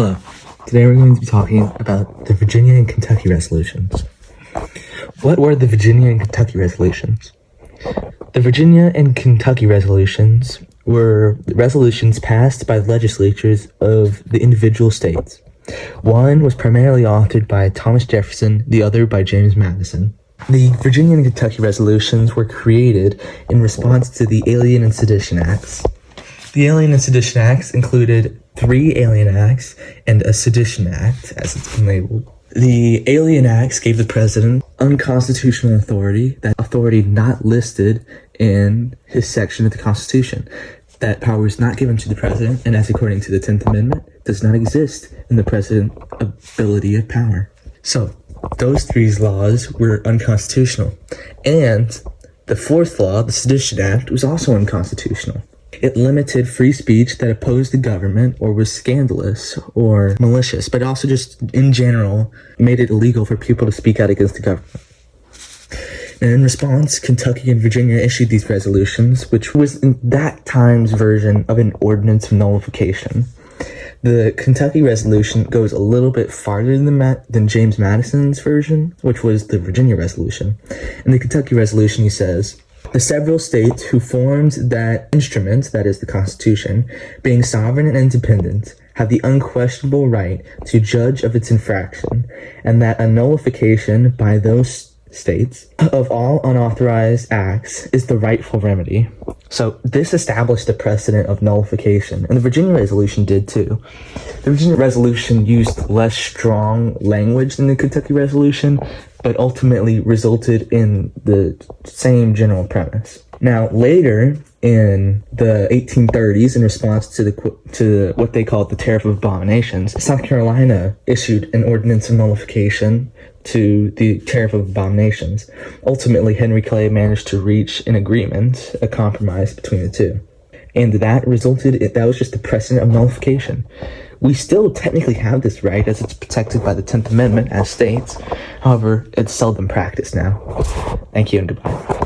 Hello. Today we're going to be talking about the Virginia and Kentucky resolutions. What were the Virginia and Kentucky resolutions? The Virginia and Kentucky resolutions were resolutions passed by the legislatures of the individual states. One was primarily authored by Thomas Jefferson, the other by James Madison. The Virginia and Kentucky resolutions were created in response to the Alien and Sedition Acts. The Alien and Sedition Acts included 3 Alien Acts and a Sedition Act, as it's been labeled. The Alien Acts gave the president unconstitutional authority, that authority not listed in his section of the Constitution. That power is not given to the president, and as according to the 10th Amendment, does not exist in the president's ability of power. So, those 3 laws were unconstitutional. And the 4th law, the Sedition Act, was also unconstitutional. It limited free speech that opposed the government or was scandalous or malicious, but also just in general made it illegal for people to speak out against the government. And in response, Kentucky and Virginia issued these resolutions, which was in that time's version of an ordinance of nullification. The Kentucky resolution goes a little bit farther than James Madison's version, which was the Virginia resolution. In the Kentucky resolution, he says, "The several states who formed that instrument, that is the Constitution, being sovereign and independent, have the unquestionable right to judge of its infraction, and that a nullification by those states of all unauthorized acts is the rightful remedy." So this established the precedent of nullification, and the Virginia resolution did too. The Virginia resolution used less strong language than the Kentucky resolution, but ultimately resulted in the same general premise. Now, later in the 1830s, in response to what they called the Tariff of Abominations, South Carolina issued an ordinance of nullification to the Tariff of Abominations. Ultimately, Henry Clay managed to reach an agreement, a compromise between the two. And that was just the precedent of nullification. We still technically have this right as it's protected by the 10th Amendment as states. However, it's seldom practiced now. Thank you and goodbye.